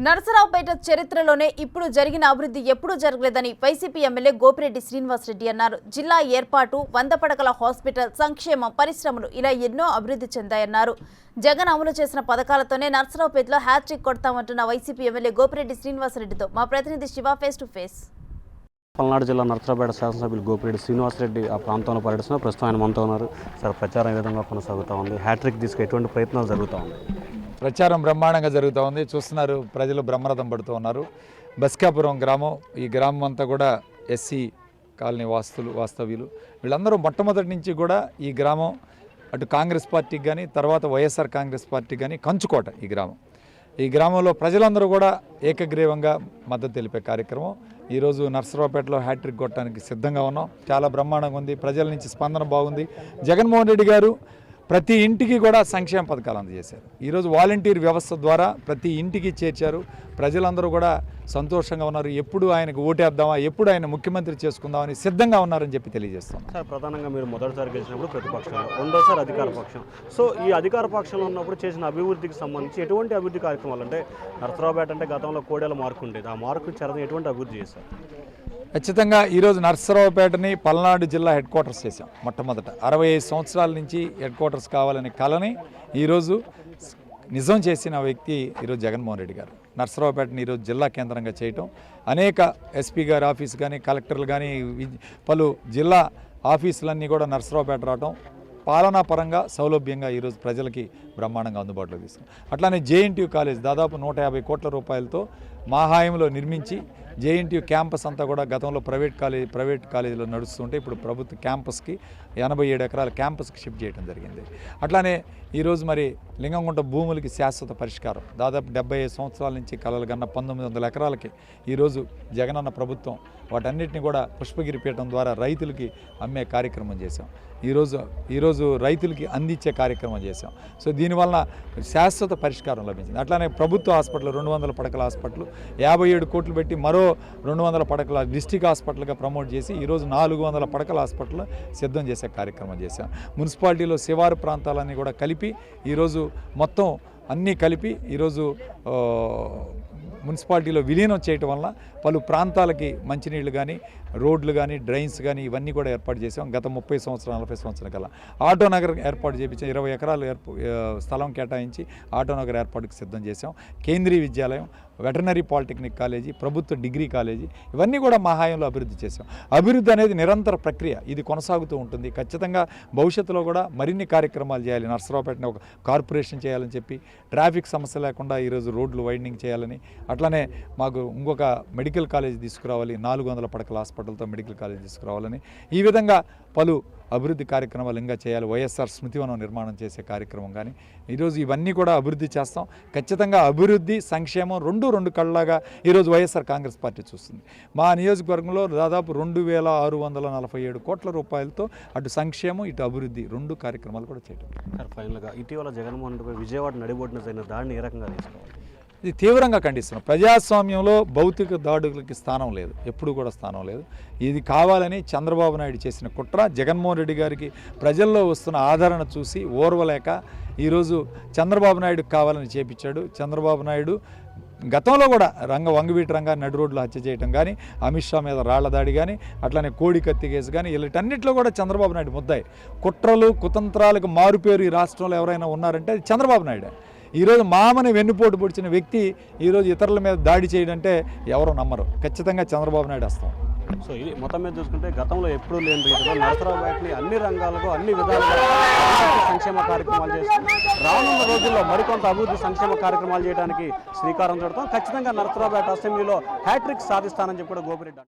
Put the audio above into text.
నరసరావుపేట చరిత్రలోనే ఇప్పుడు జరిగిన అభివృద్ధి ఎప్పుడూ జరగలేదని వైసీపీ ఎమ్మెల్యే గోపిరెడ్డి శ్రీనివాసరెడ్డి అన్నారు. జిల్లా ఏర్పాటు, 100 పడకల హాస్పిటల్, సంక్షేమ, పరిశ్రమలు ఇలా ఎన్నో అభివృద్ధి చెందాయన్నారు. జగన్ అమలు చేసిన పథకాలతోనే నరసరావుపేటలో హ్యాట్రిక్ కొడతామంటున్న వైసీపీ ఎమ్మెల్యే గోపిరెడ్డి శ్రీనివాసరెడ్డితో మా ప్రతినిధి Shiva face to face. Palnadu జిల్లా నరసరావుపేట శాసనసభ్యులు గోపిరెడ్డి శ్రీనివాసరెడ్డి ఆ ప్రాంతంలో పర్యటిస్తున్నారు. ప్రస్తుతం ఆయన మనతో ఉన్నారు. సార్, ప్రచారం ఏ విధంగా కొనసాగుతూ ఉంది? హ్యాట్రిక్ తీసుకు ఎటువంటి ప్రయత్నాలు జరుగుతూ ఉన్నాయి? ప్రచారం బ్రహ్మాండంగా జరుగుతూ ఉంది. చూస్తున్నారు, ప్రజలు బ్రహ్మరథం పడుతూ ఉన్నారు. బస్కాపురం గ్రామం, ఈ గ్రామం అంతా కూడా ఎస్సీ కాలనీ వాస్తవ్యులు వీళ్ళందరూ మొట్టమొదటి నుంచి కూడా ఈ గ్రామం అటు కాంగ్రెస్ పార్టీకి కానీ తర్వాత వైఎస్ఆర్ కాంగ్రెస్ పార్టీకి కానీ కంచుకోట. ఈ గ్రామంలో ప్రజలందరూ కూడా ఏకగ్రీవంగా మద్దతు తెలిపే కార్యక్రమం. ఈరోజు నరసరావుపేటలో హ్యాట్రిక్ కొట్టడానికి సిద్ధంగా ఉన్నాం. చాలా బ్రహ్మాండంగా ఉంది. ప్రజల నుంచి స్పందన బాగుంది. జగన్మోహన్ రెడ్డి గారు ప్రతి ఇంటికి కూడా సంక్షేమ పథకాలు అందజేశారు. ఈరోజు వాలంటీర్ వ్యవస్థ ద్వారా ప్రతి ఇంటికి చేర్చారు. ప్రజలందరూ కూడా సంతోషంగా ఉన్నారు. ఎప్పుడు ఆయనకు ఓటేద్దామా, ఎప్పుడు ఆయన ముఖ్యమంత్రి చేసుకుందామని సిద్ధంగా ఉన్నారని చెప్పి తెలియజేస్తాం. సార్, ప్రధానంగా మీరు మొదటిసారి గెలిచినప్పుడు ప్రతిపక్షంలో, రెండోసారి అధికార పక్షం. సో ఈ అధికార పక్షంలో ఉన్నప్పుడు చేసిన అభివృద్ధికి సంబంధించి ఎటువంటి అభివృద్ధి కార్యక్రమాలు అంటే నరసరావుపేట అంటే గతంలో కోడేల మార్కు ఉండేది, ఆ మార్కు చేరని ఎటువంటి అభివృద్ధి చేశారు? ఖచ్చితంగా ఈరోజు నరసరావుపేటని పల్నాడు జిల్లా హెడ్ క్వార్టర్స్ చేశాం. మొట్టమొదట 65 సంవత్సరాల నుంచి హెడ్ క్వార్టర్స్ కావాలనే కళని ఈరోజు నిజం చేసిన వ్యక్తి ఈరోజు జగన్మోహన్ రెడ్డి గారు. నరసరావుపేటని ఈరోజు జిల్లా కేంద్రంగా చేయటం, అనేక ఎస్పీ గారి ఆఫీస్ కానీ, కలెక్టర్లు కానీ, పలు జిల్లా ఆఫీసులన్నీ కూడా నరసరావుపేట రావటం, పాలనా పరంగా సౌలభ్యంగా ఈరోజు ప్రజలకి బ్రహ్మాండంగా అందుబాటులో తీసుకున్నాం. అట్లానే జేఎన్టీయూ కాలేజ్ దాదాపు 150 కోట్ల రూపాయలతో మా హాయంలో నిర్మించి జేఎన్టీయూ క్యాంపస్ అంతా కూడా గతంలో ప్రైవేట్ కాలేజీలో నడుస్తుంటే ఇప్పుడు ప్రభుత్వ క్యాంపస్కి 87 ఎకరాల క్యాంపస్కి షిఫ్ట్ చేయడం జరిగింది. అట్లానే ఈరోజు మరి లింగంగుంట భూములకి శాశ్వత పరిష్కారం దాదాపు 75 సంవత్సరాల నుంచి కలలు కన్నా 1900 ఎకరాలకి ఈరోజు జగనన్న ప్రభుత్వం వాటన్నిటిని కూడా పుష్పగిరి పీఠం ద్వారా రైతులకి అమ్మే కార్యక్రమం చేశాం. ఈరోజు రైతులకి అందించే కార్యక్రమం చేశాం. సో దీనివల్ల శాశ్వత పరిష్కారం లభించింది. అట్లానే ప్రభుత్వ హాస్పిటల్ 200 పడకల హాస్పిటల్ 57 కోట్లు పెట్టి మరో 200 పడకల డిస్టిక్ హాస్పిటల్గా ప్రమోట్ చేసి ఈరోజు 400 పడకల హాస్పిటల్ సిద్ధం చేసే కార్యక్రమం చేశాం. మున్సిపాలిటీలో శివారు ప్రాంతాలన్నీ కూడా కలిపి ఈరోజు మొత్తం అన్నీ కలిపి ఈరోజు మున్సిపాలిటీలో విలీనం చేయటం వల్ల పలు ప్రాంతాలకి మంచినీళ్ళు కానీ, రోడ్లు కానీ, డ్రైన్స్ కానీ ఇవన్నీ కూడా ఏర్పాటు చేసాం. గత 30 సంవత్సరాలు 40 సంవత్సరాల కల్లా ఆటో నగర్ ఏర్పాటు చేయించాం. 20 ఎకరాలు స్థలం కేటాయించి ఆటో నగర్ ఏర్పాటుకు సిద్ధం చేసాం. కేంద్రీయ విద్యాలయం, వెటర్నరీ పాలిటెక్నిక్ కాలేజీ, ప్రభుత్వ డిగ్రీ కాలేజీ ఇవన్నీ కూడా మా హాయంలో అభివృద్ధి చేసాం. అభివృద్ధి అనేది నిరంతర ప్రక్రియ, ఇది కొనసాగుతూ ఉంటుంది. ఖచ్చితంగా భవిష్యత్తులో కూడా మరిన్ని కార్యక్రమాలు చేయాలి. నరసరావుపేటని ఒక కార్పొరేషన్ చేయాలని చెప్పి, ట్రాఫిక్ సమస్య లేకుండా ఈరోజు రోడ్లు వైడనింగ్ చేయాలని, అట్లనే మాకు ఇంకొక మెడికల్ కాలేజ్ తీసుకురావాలి, 400 పడకల హాస్పిటల్తో మెడికల్ కాలేజ్ తీసుకురావాలని, ఈ విధంగా పలు అభివృద్ధి కార్యక్రమాలు ఇంకా చేయాలి. వైఎస్ఆర్ స్మృతివనం నిర్మాణం చేసే కార్యక్రమం కానీ ఈరోజు ఇవన్నీ కూడా అభివృద్ధి చేస్తాం. ఖచ్చితంగా అభివృద్ధి, సంక్షేమం రెండు కళ్ళలాగా ఈరోజు వైఎస్ఆర్ కాంగ్రెస్ పార్టీ చూస్తుంది. మా నియోజకవర్గంలో దాదాపు 2647 కోట్ల రూపాయలతో అటు సంక్షేమం ఇటు అభివృద్ధి 2 కార్యక్రమాలు కూడా చేయడం. ఫైనల్గా ఇటీవల జగన్మోహన్ రెడ్డి విజయవాడ నడిబొడ్డున జరిగిన దాడిని ఏ రకంగా తీసుకోవాలి? ఇది తీవ్రంగా ఖండిస్తున్నాం. ప్రజాస్వామ్యంలో భౌతిక దాడులకి స్థానం లేదు, ఎప్పుడు కూడా స్థానం లేదు. ఇది కావాలని చంద్రబాబు నాయుడు చేసిన కుట్ర. జగన్మోహన్ రెడ్డి గారికి ప్రజల్లో వస్తున్న ఆదరణ చూసి ఓర్వలేక ఈరోజు చంద్రబాబు నాయుడుకి కావాలని చేపించాడు. చంద్రబాబు నాయుడు గతంలో కూడా వంగవీటి రంగా నడి రోడ్లు హత్య చేయడం కానీ, అమిత్ షా మీద రాళ్ల దాడి కానీ, అట్లానే కోడి కత్తి కేసు కానీ వీటన్నిటిలో కూడా చంద్రబాబు నాయుడు ముద్దాయి. కుట్రలు కుతంత్రాలకు మారుపేరు ఈ రాష్ట్రంలో ఎవరైనా ఉన్నారంటే అది చంద్రబాబు నాయుడు. ఈరోజు మామని వెన్నుపోటు పొడిచిన వ్యక్తి ఈరోజు ఇతరుల మీద దాడి చేయడంటే ఎవరు నమ్మరు. ఖచ్చితంగా చంద్రబాబు నాయుడు వస్తాం. సో ఇది మొత్తం మీద చూసుకుంటే గతంలో ఎప్పుడూ లేని రీతిలో నరసరావుపేటని అన్ని రంగాలకు అన్ని విధాలుగా సంక్షేమ కార్యక్రమాలు చేస్తాం. రానున్న రోజుల్లో మరికొంత అభివృద్ధి సంక్షేమ కార్యక్రమాలు చేయడానికి శ్రీకారం చుడతాం. ఖచ్చితంగా నరసరావుపేట అసెంబ్లీలో హ్యాట్రిక్ సాధిస్తానని చెప్పి కూడా గోపిరెడ్డి